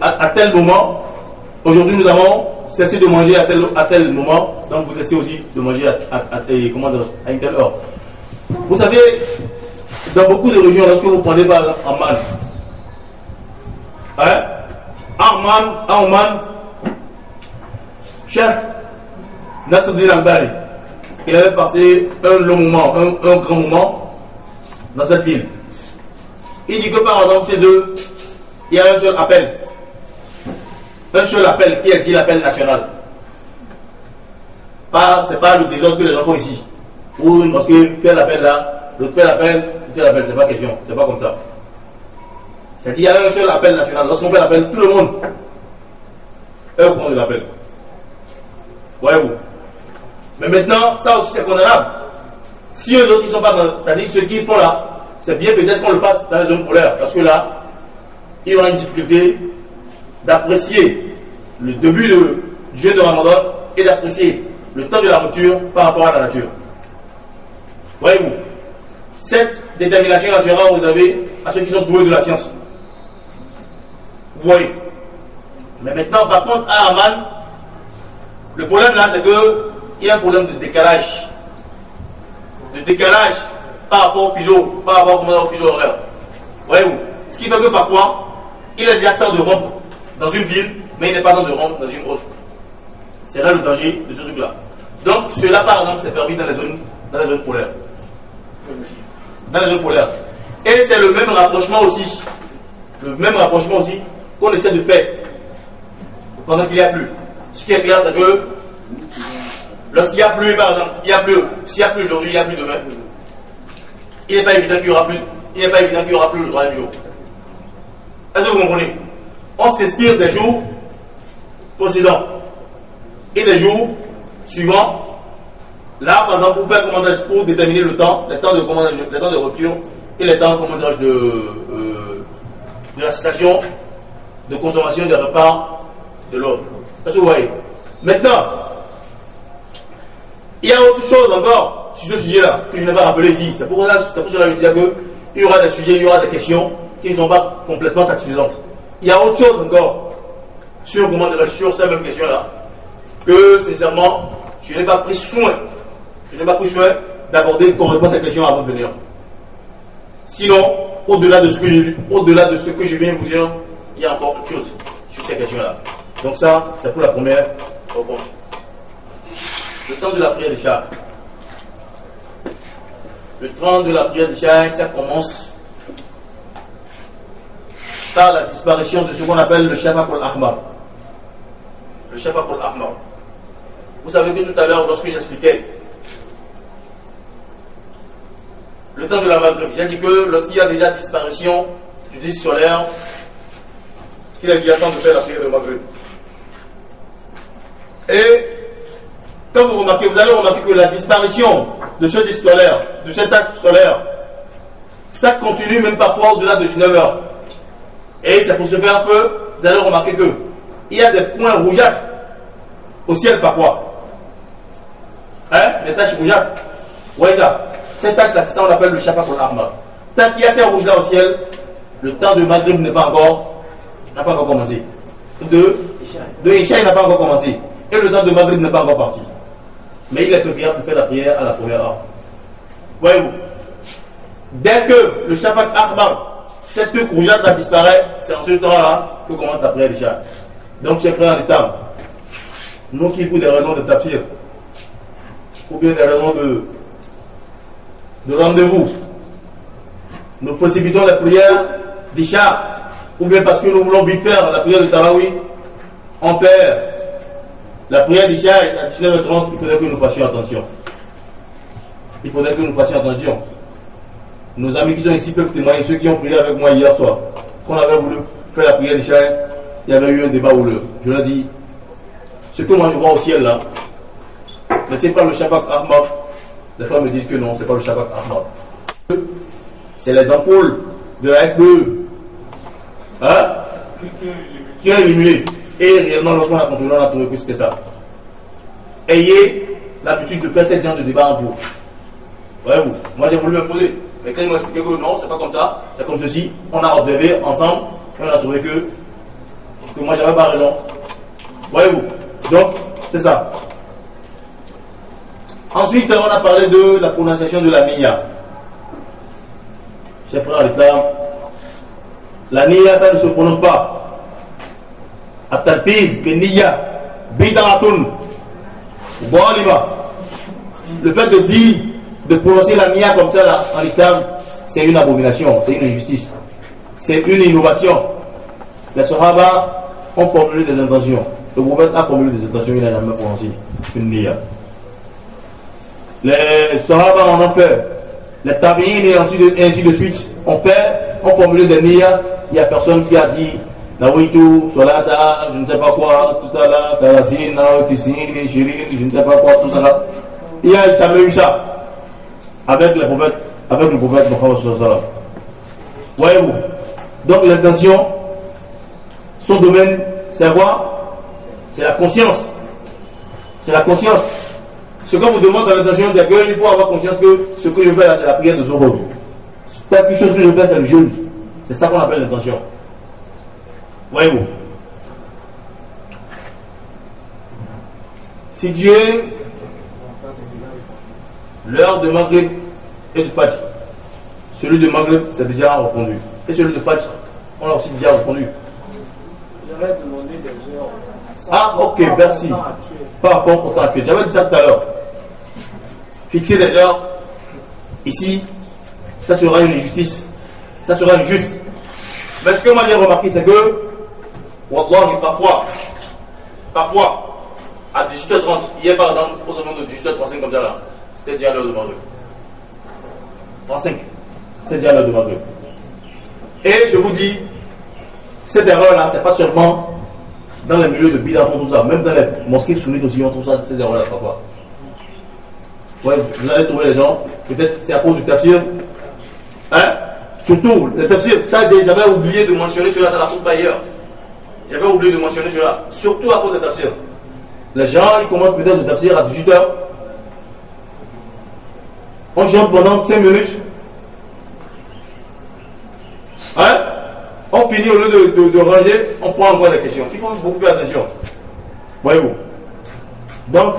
à tel moment. Aujourd'hui, nous avons cessé de manger à tel moment, donc vous cessez aussi de manger à une telle heure. Vous savez, dans beaucoup de régions, lorsque vous prenez par exemple Amman, en Oman, Cheikh Nasruddin Al-Albani, il avait passé un long moment, un grand moment dans cette ville. Il dit que par exemple chez eux, il y a un seul appel. Un seul appel qui est dit l'appel national. C'est pas le désordre que les gens font ici. Ou parce que fait l'appel là, l'autre fait l'appel, c'est pas question, c'est pas comme ça. C'est-à-dire qu'il y a un seul appel national. Lorsqu'on fait l'appel, tout le monde est au courant de l'appel. Voyez-vous. Mais maintenant, ça aussi c'est condamnable. Si eux autres ils sont pas dans, c'est-à-dire ceux qui font là, c'est bien peut-être qu'on le fasse dans les zones polaires, parce que là, il y aura une difficulté d'apprécier le début du jeûne de Ramadan et d'apprécier le temps de la rupture par rapport à la nature. Voyez-vous, cette détermination nationale, vous avez à ceux qui sont doués de la science. Vous voyez. Mais maintenant, par contre, à Amman, le problème là, c'est qu'il y a un problème de décalage. De décalage par rapport au fuseau, au fuseau horaire. Voyez-vous. Ce qui fait que parfois, il est déjà temps de rompre dans une ville, mais il n'est pas temps de rompre dans une autre. C'est là le danger de ce truc-là. Donc, cela, par exemple, c'est permis dans les zones polaires. Dans les zones polaires. Et c'est le même rapprochement aussi. Le même rapprochement aussi qu'on essaie de faire pendant qu'il n'y a plus. Ce qui est clair, c'est que lorsqu'il n'y a plus, par exemple, s'il n'y a plus aujourd'hui, il n'y a plus demain, il n'est pas évident qu'il y aura plus. Il n'est pas évident qu'il y aura plus le troisième jour. Est-ce que vous comprenez? On s'inspire des jours précédents et des jours suivants. Là, pendant pour déterminer le temps, les temps de rupture et les temps de la cessation de consommation des repas de l'homme. Est-ce que vous voyez? Maintenant, il y a autre chose encore sur ce sujet-là que je n'ai pas rappelé ici. C'est pour cela que je veux dire qu'il y aura des sujets, il y aura des questions qui ne sont pas complètement satisfaisantes. Il y a autre chose encore sur ces mêmes questions-là que, sincèrement, je n'ai pas pris soin. Je n'ai pas pris soin d'aborder correctement cette question avant de venir. Sinon, au-delà de ce que je viens vous dire, il y a encore autre chose sur ces questions-là. Donc ça, c'est pour la première réponse. Le temps de la prière d'Isha. Le temps de la prière d'Isha, ça commence par la disparition de ce qu'on appelle le Shafaq al-Ahmar. Le Shafaq al-Ahmar. Vous savez que tout à l'heure, lorsque j'expliquais le temps de la Maghrib, j'ai dit que lorsqu'il y a déjà disparition du disque solaire, qu'il est déjà temps de faire la prière de Maghrib. Et comme vous remarquez, vous allez remarquer que la disparition de ce disque solaire, de cet axe solaire, ça continue même parfois au-delà de 19 heures. Et c'est pour ce faire que vous allez remarquer que il y a des points rougeâtres au ciel parfois. Des taches rougeâtres. Vous voyez ça? Ces taches-là, c'est ça qu'on appelle le Shafaq al-Ahmar. Tant qu'il y a ces rouges-là au ciel, le temps de Maghrib n'a pas encore commencé. De Isha n'a pas encore commencé. Et le temps de Maghrib n'est pas encore parti. Mais il est préférable pour faire la prière à la première heure. Voyez-vous? Dès que le Shafaq al-Ahmar, cette truc rougeâtre disparaît, c'est en ce temps-là que commence la prière d'Isha. Donc, chers frères en islam, nous qui pour des raisons de tafsir, ou bien des raisons de rendez-vous, nous précipitons la prière d'Isha, ou bien parce que nous voulons vite faire la prière de Tarawih, on perd la prière d'Isha à 19h30, il faudrait que nous fassions attention. Il faudrait que nous fassions attention. Nos amis qui sont ici peuvent témoigner, ceux qui ont prié avec moi hier soir, qu'on avait voulu faire la prière d'Isha, il y avait eu un débat houleux. Je leur dis, ce que moi je vois au ciel là, ne c'est pas le Shafaq al-Ahmar. Les femmes me disent que non, c'est pas le Shafaq al-Ahmar. C'est les ampoules de la SDE qui ont éliminé. Et réellement, lorsqu'on a contrôlé, on a trouvé que c'était ça. Ayez l'habitude de faire cette genre de débat entre vous. Voyez-vous, moi j'ai voulu m'imposer. Mais quand ils m'ont expliqué que non, c'est pas comme ça, c'est comme ceci, on a observé ensemble et on a trouvé que que moi j'avais pas raison. Voyez-vous? Donc, c'est ça. Ensuite, on a parlé de la prononciation de la niya. Chers frères à l'islam, la niya, ça ne se prononce pas. At-talfiz, niya, bid'atun, zalima. Le fait de dire, de prononcer la niya comme ça là, en islam, c'est une abomination, c'est une injustice, c'est une innovation. Les Sahaba ont formulé des intentions. Le prophète a formulé des intentions, il n'a jamais prononcé une niya. Les Sahaba en ont fait, les tabi'in et ainsi de suite ont formulé des niya. Il n'y a personne qui a dit Nawaitu, Solata, je ne sais pas quoi, tout ça là, Tarasin, Tissin, Shirin, je ne sais pas quoi, tout ça là. Il n'y a jamais eu ça avec le prophète Mohammed sallallahu alayhi wa sallam. Voyez-vous? Donc l'intention, son domaine, c'est quoi? C'est la conscience. C'est la conscience. Ce qu'on vous demande dans l'intention, c'est qu'il faut avoir conscience que ce que je fais là, c'est la prière de Zohor. Quelque chose que je fais, c'est le jeûne. C'est ça qu'on appelle l'intention. Voyez-vous? Si Dieu, l'heure de Maghrib et de Fajr, celui de Maghrib, c'est déjà répondu. Et celui de Fajr, on l'a aussi déjà répondu. J'avais demandé des heures. Ah, ok, merci. Par rapport au temps actuel. J'avais dit ça tout à l'heure. Fixer des heures, ici, ça sera une injustice. Ça sera injuste. Mais ce que moi j'ai remarqué, c'est que, Wallah, parfois, à 18h30, hier par exemple, au moment de 18h35 comme ça là, c'était déjà l'heure de Maghrib. 35, c'est déjà l'heure de Maghrib. Et je vous dis, cette erreur-là, c'est pas seulement dans les milieux de bid'a, on trouve ça, même dans les mosquées sunnites aussi, on trouve ça, ces erreurs-là parfois. Ouais, vous allez trouver les gens, peut-être c'est à cause du tafsir, hein? Surtout, le tafsir, ça j'avais oublié de mentionner cela, ça la trouve pas hier. J'avais oublié de mentionner cela, surtout à cause du tafsir. Les gens, ils commencent peut-être le tafsir à 18h. On chante pendant 5 minutes. Hein? On finit au lieu de ranger, on prend encore des questions. Il faut beaucoup faire attention. Voyez-vous? Donc,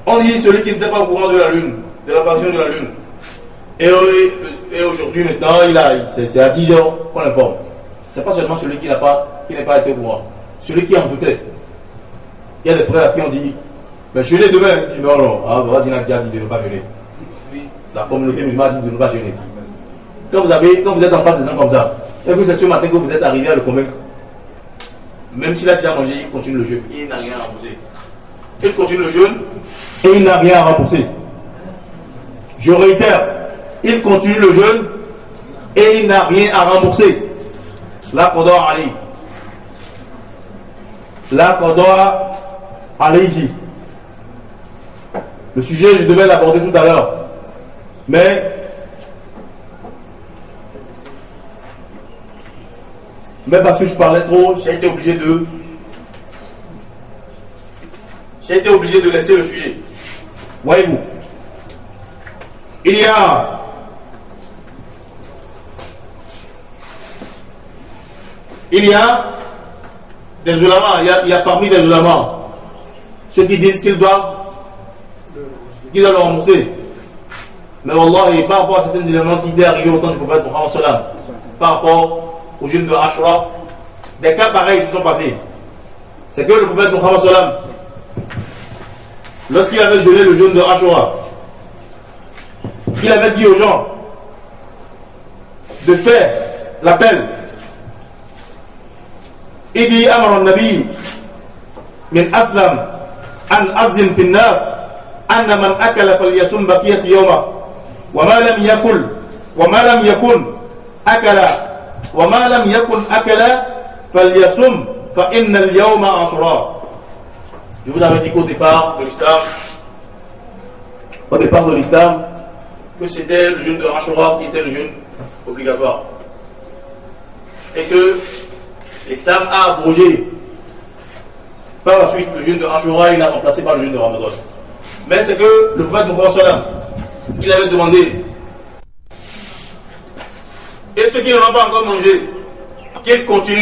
on dit celui qui n'était pas au courant de la lune, de l'apparition de la lune. Et aujourd'hui, maintenant, c'est à 10h qu'on l'informe. C'est pas seulement celui qui n'est pas été au courant. Celui qui en doutait. Il y a des frères à qui on dit, mais jeûner demain. Il dit non, vas-y, il a déjà dit de ne pas jeûner. La communauté musulmane a dit de ne pas jeûner. Quand vous êtes en face des gens comme ça, et que c'est ce matin que vous êtes arrivé à le convaincre, même s'il a déjà mangé, il continue le jeûne, il n'a rien à rembourser. Il continue le jeûne et il n'a rien à rembourser. Je réitère, il continue le jeûne et il n'a rien à rembourser. La qada alayhi. La qada alayhi. Le sujet, je devais l'aborder tout à l'heure, mais parce que je parlais trop, j'ai été obligé de laisser le sujet. Voyez-vous, il y a des ulama, il y a parmi les ulama ceux qui disent qu'ils doivent le rembourser. Mais Wallah, par rapport à certains éléments qui étaient arrivés au temps du prophète Mohammed sallallahu alayhi wa sallam, par rapport au jeûne de Ashura, des cas pareils se sont passés. C'est que le prophète Mohammed sallallahu alayhi wa sallam, lorsqu'il avait jeûné le jeûne de Ashura, il avait dit aux gens de faire l'appel. Il dit Amar al-Nabi min aslam an azin fi nas anna man akala falyasum baqiyat yawma wa ma lam yakun akala وما لم يكن أكل فليصم فإن اليوم عاشوراء. Je vous avais dit qu'au départ de l'islam, que c'était le jeûne de Ashura qui était le jeûne obligatoire. Et que l'islam a abrogé par la suite le jeûne de Ashura, il a remplacé par le jeûne de Ramadan. Mais c'est que le prophète Mohammed sallam, il avait demandé, et ceux qui n'ont pas encore mangé, qu'ils continuent